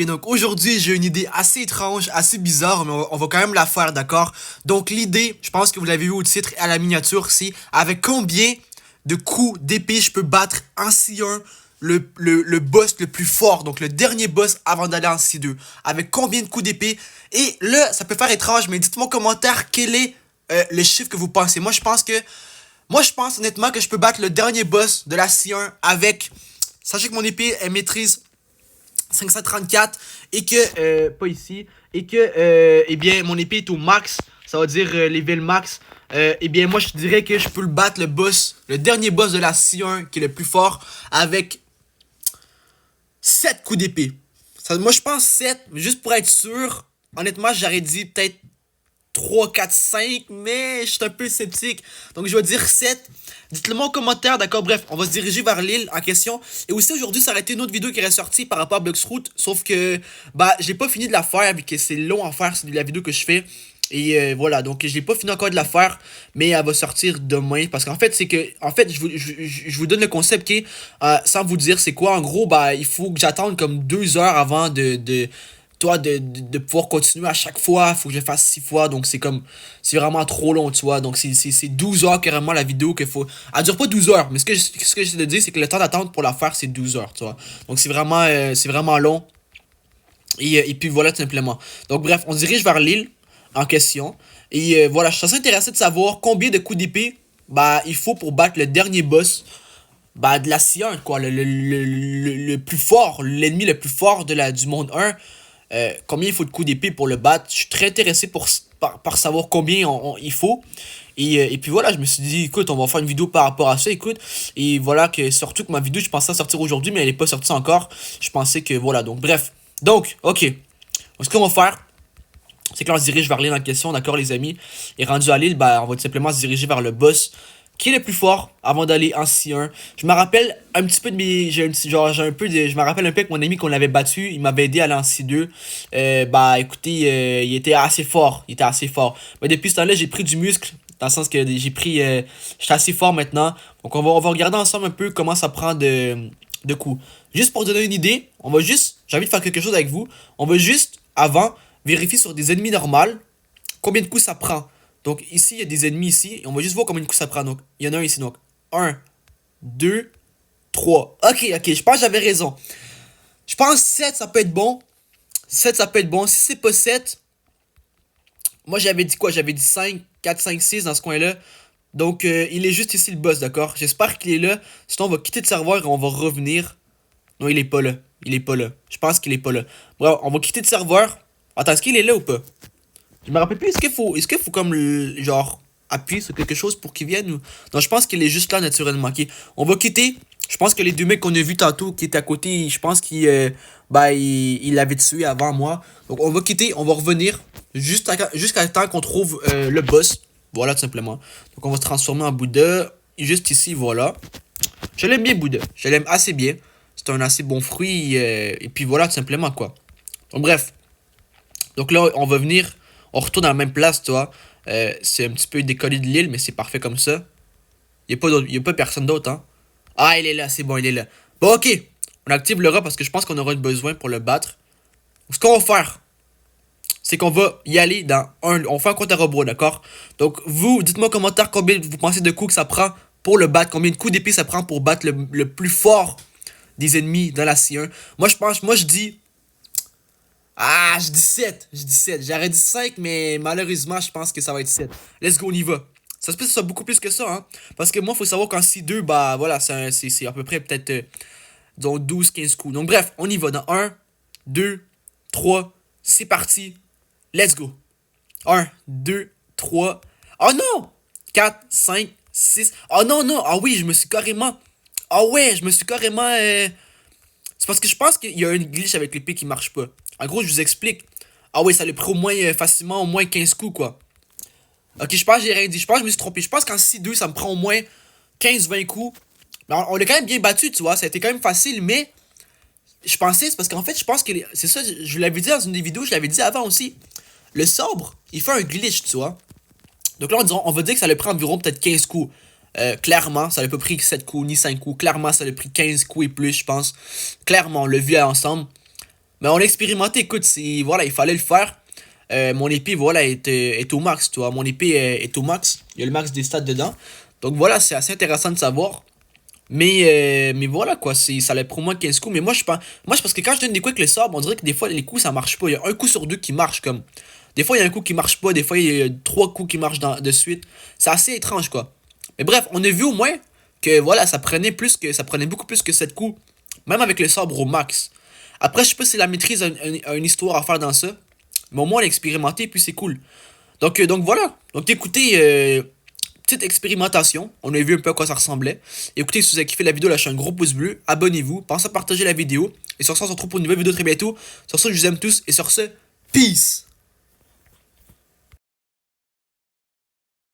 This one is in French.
Et donc aujourd'hui, j'ai une idée assez étrange, assez bizarre, mais on va quand même la faire, d'accord? Donc l'idée, je pense que vous l'avez vu au titre et à la miniature, c'est avec combien de coups d'épée je peux battre en C1 le boss le plus fort, donc le dernier boss avant d'aller en C2. Avec combien de coups d'épée? Et là, ça peut faire étrange, mais dites-moi en commentaire quel est le chiffre que vous pensez. Moi je pense honnêtement que je peux battre le dernier boss de la C1 avec... Sachez que mon épée, elle maîtrise 534 et que pas ici et que eh bien mon épée est au max, ça veut dire level max. Eh bien moi je dirais que je peux le battre, le boss, le dernier boss de la C1 qui est le plus fort, avec 7 coups d'épée. Moi je pense 7, mais juste pour être sûr. Honnêtement j'aurais dit peut-être 3, 4, 5, mais je suis un peu sceptique. Donc je vais dire 7. Dites-le moi en commentaire, d'accord? Bref, on va se diriger vers l'île en question. Et aussi aujourd'hui, ça aurait été une autre vidéo qui aurait sorti par rapport à Bloxroot. Sauf que, bah, j'ai pas fini de la faire, vu que c'est long à faire, c'est la vidéo que je fais. Et voilà, donc j'ai pas fini encore de la faire, mais elle va sortir demain. Parce qu'en fait, c'est que, en fait, je vous donne le concept qui est, sans vous dire c'est quoi. En gros, bah, il faut que j'attende comme 2 heures avant de pouvoir continuer à chaque fois. Faut que je fasse 6 fois, donc c'est comme, c'est vraiment trop long, tu vois. Donc c'est 12 heures carrément la vidéo qu'il faut. Elle dure pas 12 heures, mais ce que j'essaie de dire, c'est que le temps d'attente pour la faire, c'est 12 heures, tu vois. Donc c'est vraiment long. Et puis voilà, tout simplement. Donc bref, on se dirige vers l'île en question. Et voilà, je suis assez intéressé de savoir combien de coups d'épée bah, il faut pour battre le dernier boss, bah, de la C1, quoi. Le plus fort, l'ennemi le plus fort du monde 1. Combien il faut de coups d'épée pour le battre. Je suis très intéressé par savoir combien il faut. Et puis voilà, je me suis dit, écoute, on va faire une vidéo par rapport à ça, écoute. Et voilà, que surtout que ma vidéo, je pensais sortir aujourd'hui, mais elle n'est pas sortie encore. Je pensais que, voilà, donc bref. Donc, ok. Ce qu'on va faire, c'est que là, on se dirige vers l'île en question, d'accord, les amis. Et rendu à l'île, bah, on va tout simplement se diriger vers le boss qui est le plus fort avant d'aller en C1. Je me rappelle un petit peu de mes. J'ai un peu de. Je me rappelle un peu que mon ami qu'on l'avait battu, il m'avait aidé à aller en C2. Bah écoutez, il était assez fort. Il était assez fort. Mais depuis ce temps-là, j'ai pris du muscle. Dans le sens que j'ai pris. J'étais assez fort maintenant. Donc on va regarder ensemble un peu comment ça prend de coups. Juste pour donner une idée, on va juste. J'ai envie de faire quelque chose avec vous. On va juste, avant, vérifier sur des ennemis normales combien de coups ça prend. Donc ici, il y a des ennemis ici. Et on va juste voir combien de coups ça prend. Donc, il y en a un ici. Donc, un, 2, 3. Ok, je pense que j'avais raison. Je pense 7 ça peut être bon. 7 ça peut être bon. Si c'est pas 7, moi j'avais dit quoi? J'avais dit 5, 4, 5, 6 dans ce coin-là. Donc, il est juste ici le boss, d'accord? J'espère qu'il est là. Sinon, on va quitter le serveur et on va revenir. Non, il est pas là. Il est pas là. Je pense qu'il est pas là. Bref, on va quitter le serveur. Attends, est-ce qu'il est là ou pas? Je me rappelle plus, est-ce qu'il faut comme, genre, appuyer sur quelque chose pour qu'il vienne ou... Non, je pense qu'il est juste là naturellement, ok. On va quitter. Je pense que les deux mecs qu'on a vus tantôt, qui étaient à côté, je pense qu'ils, bah, ils l'avaient tué avant moi. Donc, on va quitter, on va revenir jusqu'à temps qu'on trouve le boss. Voilà, tout simplement. Donc, on va se transformer en Bouddha. Juste ici, voilà. Je l'aime bien, Bouddha. Je l'aime assez bien. C'est un assez bon fruit. Et puis voilà, tout simplement, quoi. Donc, bref. Donc là, on va venir, on retourne à la même place, tu vois. C'est un petit peu décollé de l'île, mais c'est parfait comme ça. Y a pas personne d'autre, hein. Ah, il est là, c'est bon, il est là. Bon, ok. On active le rat parce que je pense qu'on aura besoin pour le battre. Ce qu'on va faire, c'est qu'on va y aller dans un... On fait un compte à rebours, d'accord? Donc, vous, dites-moi en commentaire combien vous pensez de coups que ça prend pour le battre. Combien de coups d'épée ça prend pour battre le plus fort des ennemis dans la C1. Moi je dis... Ah, je dis 7. Je dis 7. J'aurais dit 5, mais malheureusement, je pense que ça va être 7. Let's go, on y va. Ça se peut que ce soit beaucoup plus que ça, hein. Parce que moi, il faut savoir qu'en C2, bah voilà, c'est à peu près peut-être, disons, 12-15 coups. Donc bref, on y va dans un, 2, 3, c'est parti. Let's go. Un, 2, 3. Oh non! 4, 5, 6. Oh non, non. Ah oui, je me suis carrément... Ah ouais, je me suis carrément... C'est parce que je pense qu'il y a une glitch avec l'épée qui marche pas. En gros, je vous explique. Ah oui, ça le pris au moins facilement au moins 15 coups, quoi. Ok, je pense que j'ai rien dit. Je pense que je me suis trompé. Je pense qu'en C2, ça me prend au moins 15-20 coups. Mais on l'a quand même bien battu, tu vois. Ça a été quand même facile, mais je pensais, c'est parce qu'en fait, je pense que... C'est ça, je l'avais dit dans une des vidéos, je l'avais dit avant aussi. Le sabre, il fait un glitch, tu vois. Donc là, on va dire que ça le prend environ peut-être 15 coups. Clairement, ça n'a pas pris 7 coups ni 5 coups. Clairement, ça a pris 15 coups et plus, je pense. Clairement, on l'a vu ensemble. Mais on a expérimenté, écoute, voilà, il fallait le faire. Mon épée, voilà, est au max, tu vois. Mon épée est au max. Il y a le max des stats dedans. Donc voilà, c'est assez intéressant de savoir. Mais voilà quoi, ça allait pour moi 15 coups. Mais moi, je pense que quand je donne des coups avec le sabre, on dirait que des fois les coups ça marche pas. Il y a un coup sur deux qui marche comme. Des fois il y a un coup qui marche pas, des fois il y a trois coups qui marchent de suite. C'est assez étrange quoi. Mais bref, on a vu au moins que voilà, ça prenait beaucoup plus que 7 coups. Même avec le sabre au max. Après, je sais pas si la maîtrise a une histoire à faire dans ça. Mais au moins on l'a expérimenté, puis c'est cool. Donc voilà. Donc écoutez, petite expérimentation. On a vu un peu à quoi ça ressemblait. Écoutez, si vous avez kiffé la vidéo, lâchez un gros pouce bleu. Abonnez-vous. Pensez à partager la vidéo. Et sur ça, on se retrouve pour une nouvelle vidéo très bientôt. Sur ça, je vous aime tous. Et sur ce, peace!